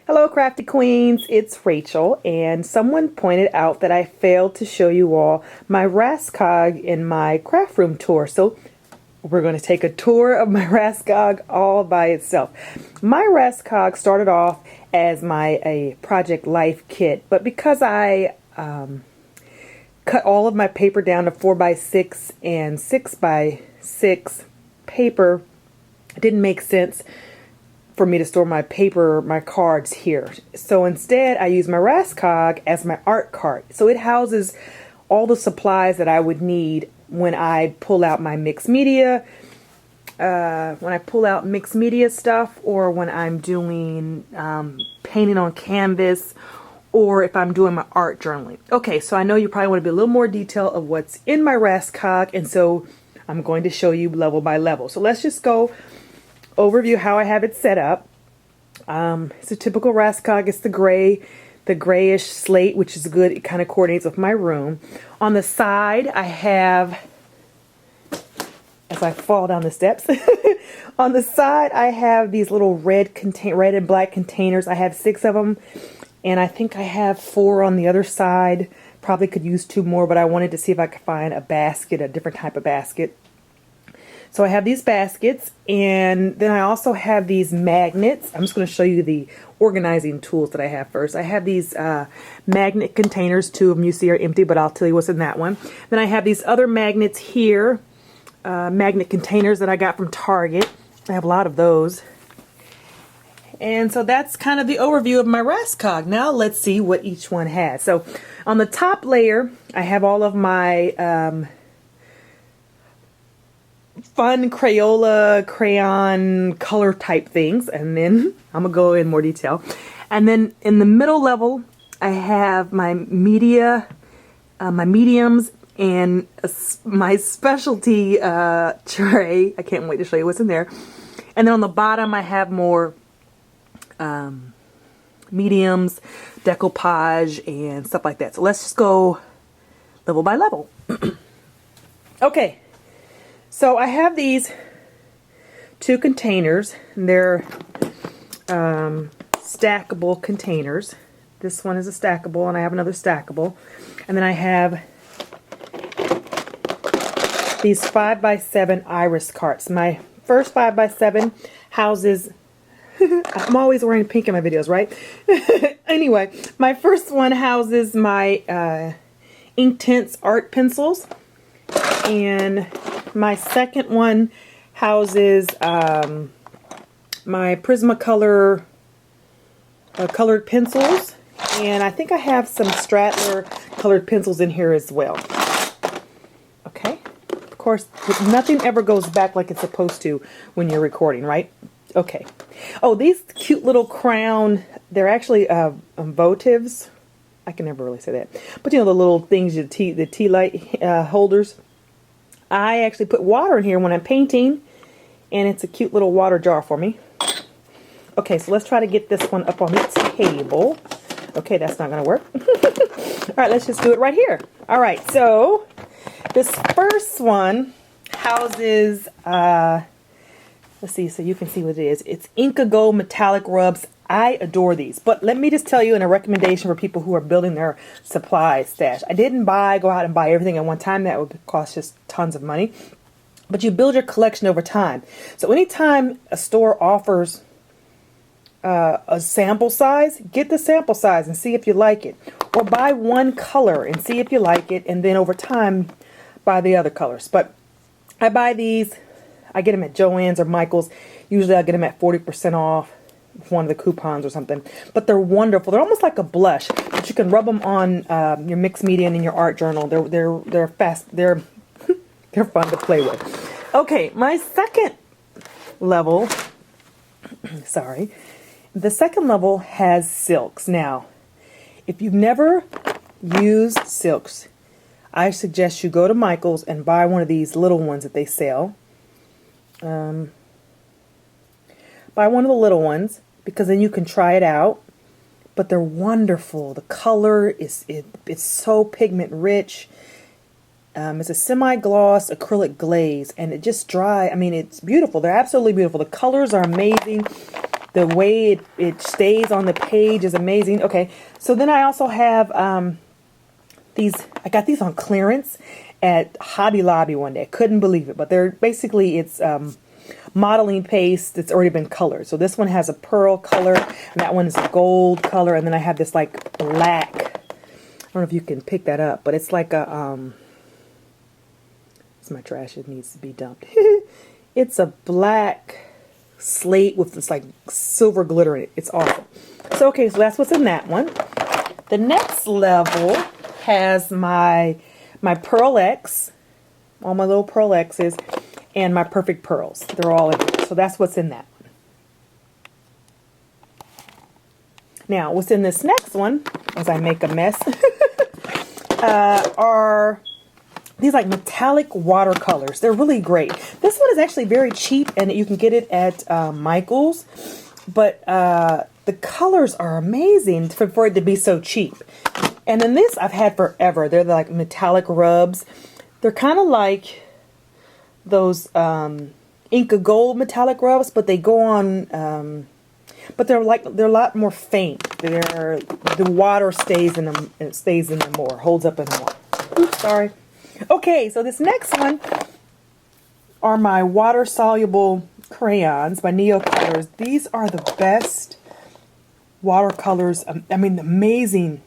Hello crafty queens, it's Rachel, and someone pointed out that I failed to show you all my Raskog in my craft room tour. So we're going to take a tour of my Raskog all by itself. My Raskog started off as a Project Life kit, but because I cut all of my paper down to 4x6 and 6x6 paper, it didn't make sense for me to store my paper, my cards here. So instead I use my Raskog as my art cart. So it houses all the supplies that I would need when I pull out my mixed media, stuff, or when I'm doing painting on canvas, or if I'm doing my art journaling. Okay, so I know you probably want to be a little more detail of what's in my Raskog, and so I'm going to show you level by level. So let's just go overview how I have it set up. It's a typical Raskog. It's the grayish slate, which is good. It kind of coordinates with my room. On the side, I have, as I fall down the steps, on the side I have these little red and black containers. I have 6 of them, and I think I have 4 on the other side. Probably could use 2 more, but I wanted to see if I could find a basket, a different type of basket. So I have these baskets, and then I also have these magnets. I'm just going to show you the organizing tools that I have first. I have these magnet containers. 2 of them you see are empty, but I'll tell you what's in that one. Then I have these other magnets here, magnet containers that I got from Target. I have a lot of those. And so that's kind of the overview of my Raskog. Now let's see what each one has. So on the top layer, I have all of my fun Crayola crayon color type things, and then I'm gonna go in more detail. And then in the middle level I have my media, my mediums, and my specialty tray. I can't wait to show you what's in there. And then on the bottom I have more mediums, decoupage, and stuff like that. So let's just go level by level. Okay. So I have these 2 containers. They're stackable containers. This one is a stackable, and I have another stackable. And then I have these 5x7 iris carts. My first 5x7 houses, I'm always wearing pink in my videos, right? Anyway, my first one houses my Inktense art pencils, and my second one houses my Prismacolor colored pencils, and I think I have some Strattler colored pencils in here as well. Okay, of course, nothing ever goes back like it's supposed to when you're recording, right? Okay. Oh, these cute little crown, they're actually votives. I can never really say that, but you know, the little things, the tea light holders. I actually put water in here when I'm painting, and it's a cute little water jar for me. Okay, so let's try to get this one up on the table. Okay, that's not going to work. All right, let's just do it right here. All right, so this first one houses, let's see, so you can see what it is. It's Inkago metallic rubs. I adore these, but let me just tell you in a recommendation for people who are building their supply stash. I didn't go out and buy everything at one time. That would cost just tons of money. But you build your collection over time. So anytime a store offers a sample size, get the sample size and see if you like it. Or buy one color and see if you like it, and then over time buy the other colors. But I buy these, I get them at Joann's or Michael's. Usually I get them at 40% off. One of the coupons or something, but they're wonderful. They're almost like a blush, but you can rub them on your mixed media and in your art journal. They're fast. They're fun to play with. Okay, my second level. Sorry, the second level has silks. Now, if you've never used silks, I suggest you go to Michael's and buy one of these little ones that they sell. Buy one of the little ones, because then you can try it out. But they're wonderful. The color is it's so pigment rich. It's a semi-gloss acrylic glaze, and it just dry. I mean, it's beautiful. They're absolutely beautiful. The colors are amazing. the way it stays on the page is amazing. Okay, so then I also have these. I got these on clearance at Hobby Lobby one day. Couldn't believe it, but they're basically, it's modeling paste that's already been colored. So this one has a pearl color, and that one is a gold color, and then I have this like black. I don't know if you can pick that up, but it's like a it's my trash. It needs to be dumped. It's a black slate with this like silver glitter in it. It's awesome. So okay, so that's what's in that one. The next level has my Pearl X, all my little Pearl X's, and my Perfect Pearls. They're all in there. So that's what's in that one. Now, what's in this next one, as I make a mess, are these like metallic watercolors. They're really great. This one is actually very cheap, and you can get it at Michael's. But the colors are amazing for it to be so cheap. And then this I've had forever. They're like metallic rubs. They're kind of like those Inca Gold metallic rubs, but they go on, but they're a lot more faint. The water stays in them. It stays in them more. Holds up in them more. Oops, sorry. Okay, so this next one are my water soluble crayons, my Neo Colors. These are the best watercolors. I mean, amazing.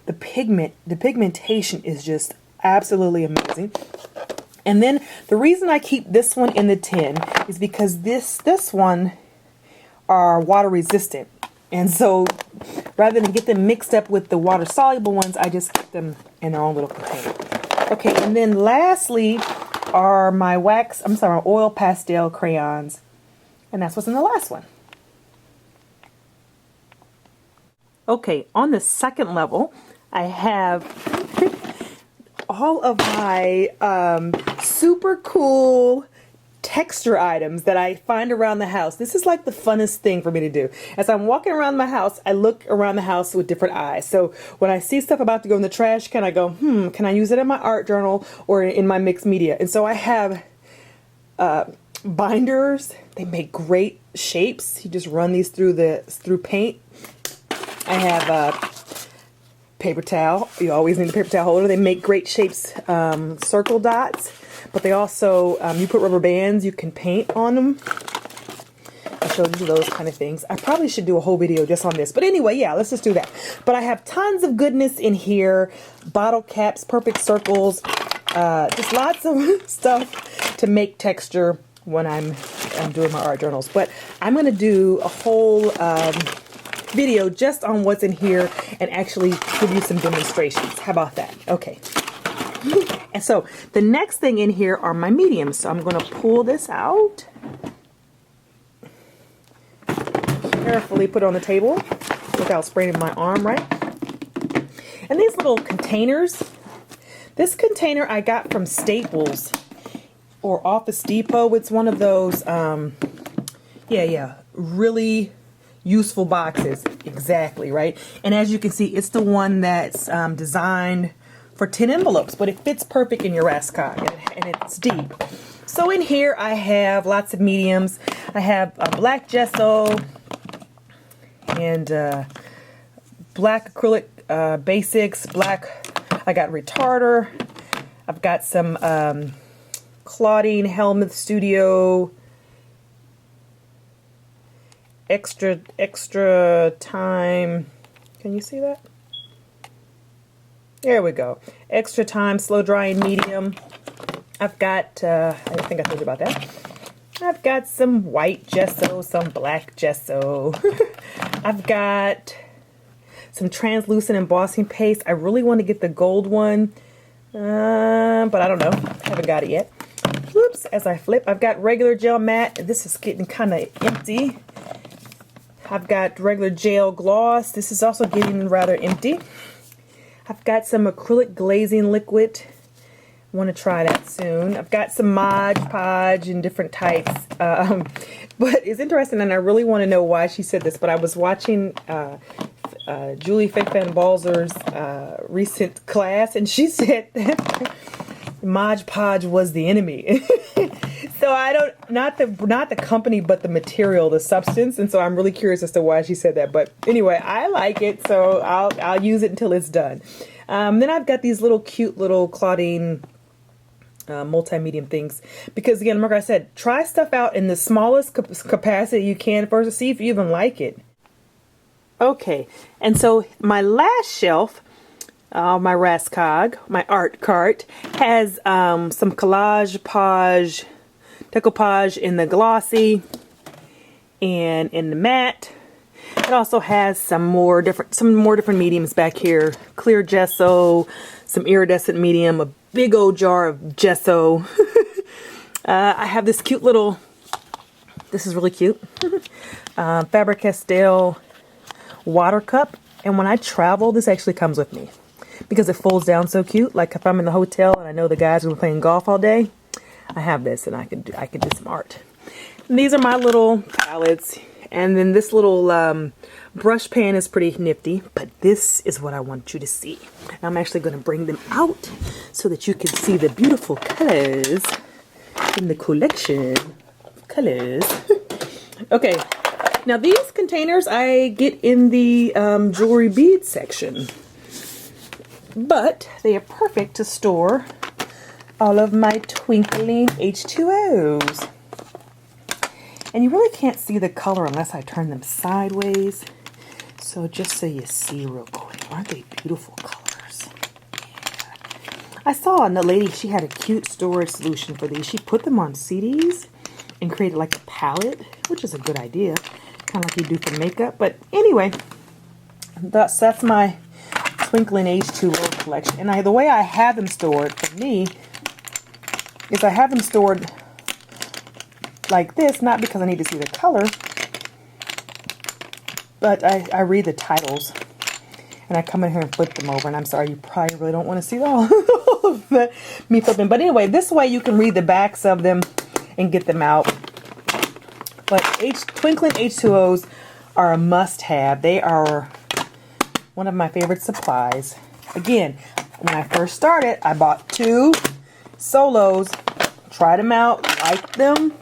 The pigmentation is just absolutely amazing. And then the reason I keep this one in the tin is because this one are water resistant. And so rather than get them mixed up with the water soluble ones, I just keep them in their own little container. Okay, and then lastly are my my oil pastel crayons. And that's what's in the last one. Okay, on the second level, I have all of my super cool texture items that I find around the house. This is like the funnest thing for me to do. As I'm walking around my house, I look around the house with different eyes. So when I see stuff about to go in the trash can, I go, can I use it in my art journal or in my mixed media? And so I have binders. They make great shapes. You just run these through paint. I have paper towel. You always need a paper towel holder. They make great shapes, circle dots, but they also, you put rubber bands, you can paint on them. I showed you those kind of things. I probably should do a whole video just on this, but anyway, yeah, let's just do that. But I have tons of goodness in here, bottle caps, perfect circles, just lots of stuff to make texture when I'm doing my art journals. But I'm going to do a whole video just on what's in here and actually give you some demonstrations. How about that? Okay. And so the next thing in here are my mediums. So I'm going to pull this out. Carefully put it on the table without spraining my arm, right? And these little containers. This container I got from Staples or Office Depot. It's one of those, really useful boxes. Exactly, right? And as you can see, it's the one that's designed for 10 envelopes, but it fits perfect in your Raskog, and it's deep. So in here I have lots of mediums. I have black gesso and black acrylic basics, I got retarder. I've got some Claudine Helmuth Studio extra time. Can you see that? There we go. Extra time slow drying medium. I've got I think I told you about that. I've got some white gesso, some black gesso. I've got some translucent embossing paste. I really want to get the gold one, but I don't know. Haven't got it yet. Whoops, as I flip, I've got regular gel matte. This is getting kind of empty. I've got regular gel gloss. This is also getting rather empty. I've got some acrylic glazing liquid. Want to try that soon. I've got some Mod Podge in different types. But it's interesting, and I really want to know why she said this, but I was watching Julie Fake Fan Balzer's recent class, and she said that Mod Podge was the enemy. So I don't, not the company, but the material, the substance. And so I'm really curious as to why she said that. But anyway, I like it, so I'll use it until it's done. Then I've got these little cute little Claudine multi-medium things, because again, remember I said, try stuff out in the smallest capacity you can first to see if you even like it. Okay, and so my last shelf, my Raskog, my art cart, has some decoupage in the glossy and in the matte. It also has some more different mediums back here. Clear gesso, some iridescent medium, a big old jar of gesso. I have this cute little, this is really cute, Faber-Castell water cup. And when I travel, this actually comes with me because it folds down so cute. Like if I'm in the hotel and I know the guys are playing golf all day, I have this and I could do some art. And these are my little palettes. And then this little brush pan is pretty nifty, but this is what I want you to see. I'm actually going to bring them out so that you can see the beautiful colors in the collection of colors. Okay, now these containers I get in the jewelry bead section, but they are perfect to store all of my twinkling H2Os. And you really can't see the color unless I turn them sideways. So just so you see real quick, aren't they beautiful colors? Yeah. I saw a lady, she had a cute storage solution for these. She put them on CDs and created like a palette, which is a good idea. Kind of like you do for makeup. But anyway, that's my twinkling H2O collection. And the way I have them stored for me is I have them stored like this, not because I need to see the color, but I read the titles and I come in here and flip them over. And I'm sorry, you probably really don't want to see all of me flipping, but anyway, this way you can read the backs of them and get them out. But twinkling H2Os are a must-have. They are one of my favorite supplies. Again, when I first started, I bought 2 solos, tried them out, liked them.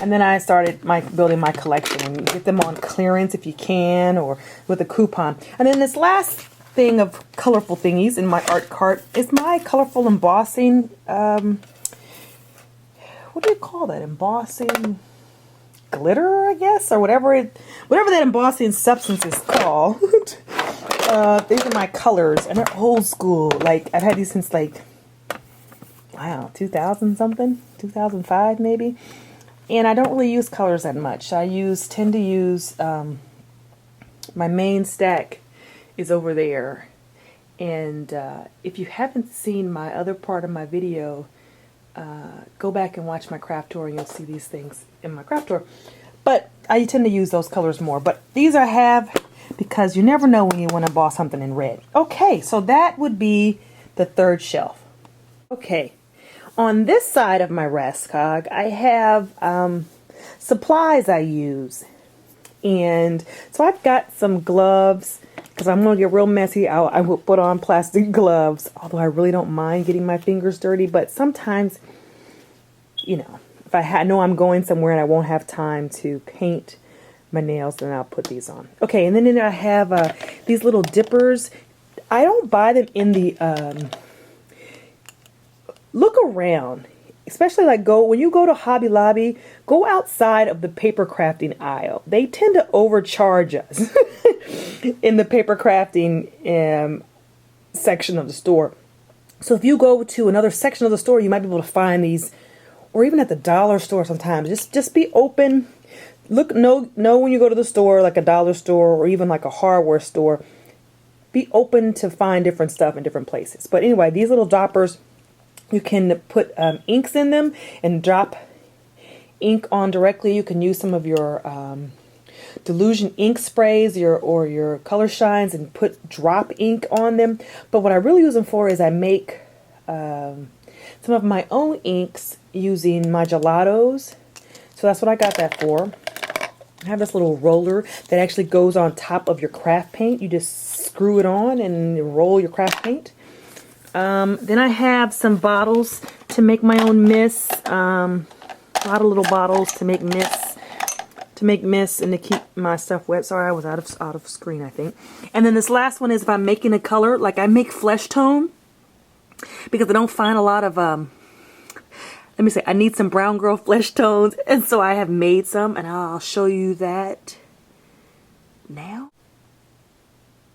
And then I started building my collection, and get them on clearance if you can, or with a coupon. And then this last thing of colorful thingies in my art cart is my colorful embossing, what do you call that? Embossing glitter, I guess, or whatever that embossing substance is called. These are my colors, and they're old school. Like I've had these since like, wow, 2000 something, 2005 maybe. And I don't really use colors that much. I tend to use, my main stack is over there. And if you haven't seen my other part of my video, go back and watch my craft tour and you'll see these things in my craft tour. But I tend to use those colors more. But these I have because you never know when you want to emboss something in red. Okay, so that would be the third shelf. Okay. On this side of my Raskog, I have supplies I use. And so I've got some gloves, because I'm going to get real messy. I will put on plastic gloves, although I really don't mind getting my fingers dirty. But sometimes, you know, if I know I'm going somewhere and I won't have time to paint my nails, then I'll put these on. Okay, and then I have these little dippers. I don't buy them in the... Look around, especially like when you go to Hobby Lobby, go outside of the paper crafting aisle. They tend to overcharge us in the paper crafting section of the store. So if you go to another section of the store, you might be able to find these, or even at the dollar store sometimes. Just be open. Know when you go to the store, like a dollar store or even like a hardware store, be open to find different stuff in different places. But anyway, these little droppers, you can put inks in them and drop ink on directly. You can use some of your Delusion ink sprays or your color shines and put drop ink on them. But what I really use them for is I make some of my own inks using my gelatos. So that's what I got that for. I have this little roller that actually goes on top of your craft paint. You just screw it on and roll your craft paint. Then I have some bottles to make my own mists. A lot of little bottles to make mist, and to keep my stuff wet. Sorry, I was out of screen, I think. And then this last one is if I'm making a color, like I make flesh tone, because I don't find a lot of, let me say, I need some brown girl flesh tones, and so I have made some, and I'll show you that now.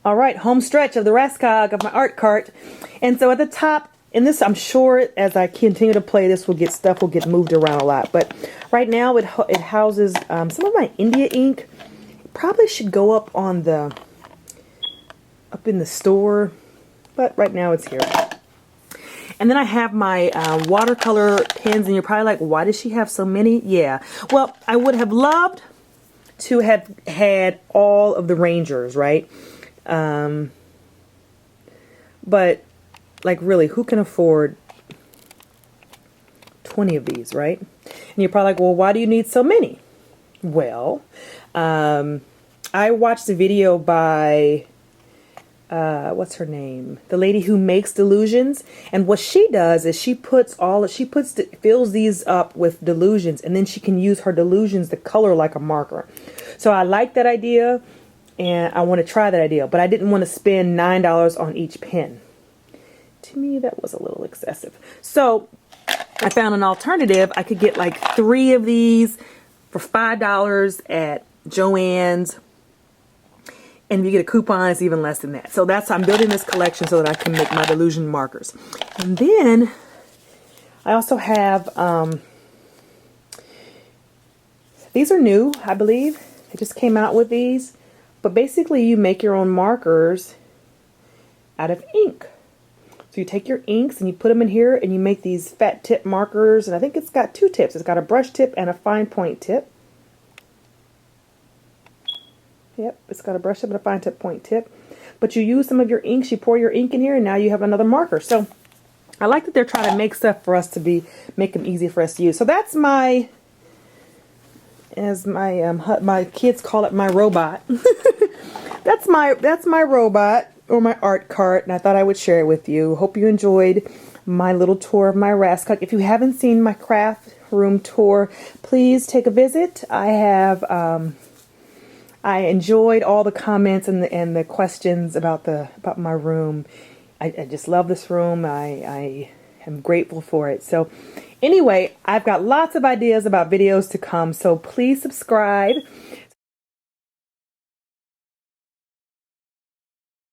All right, home stretch of the Raskog of my art cart. And so at the top, and this, I'm sure as I continue to play, this will get moved around a lot. But right now it houses some of my India ink. Probably should go up in the store, but right now it's here. And then I have my watercolor pens, and you're probably like, why does she have so many? Yeah, well, I would have loved to have had all of the Rangers, right? But like, really, who can afford 20 of these, right? And you're probably like, well, why do you need so many? Well, I watched a video by, what's her name? The lady who makes Delusions. And what she does is she fills these up with Delusions, and then she can use her Delusions to color like a marker. So I like that idea, and I want to try that idea, but I didn't want to spend $9 on each pen. To me, that was a little excessive. So I found an alternative. I could get like 3 of these for $5 at Joann's. And if you get a coupon, it's even less than that. So I'm building this collection so that I can make my Delusion markers. And then I also have, these are new, I believe. They just came out with these. But basically you make your own markers out of ink. So you take your inks and you put them in here, and you make these fat tip markers. And I think it's got 2 tips. It's got a brush tip and a fine point tip. Yep, it's got a brush tip and a fine tip point tip. But you use some of your inks, you pour your ink in here, and now you have another marker. So I like that they're trying to make stuff for us to make them easy for us to use. So that's my, as my kids call it, my robot. That's my robot, or my art cart, and I thought I would share it with you. Hope you enjoyed my little tour of my Raskog. If you haven't seen my craft room tour, please take a visit. I enjoyed all the comments and the questions about my room. I just love this room. I am grateful for it. So anyway, I've got lots of ideas about videos to come, so please subscribe.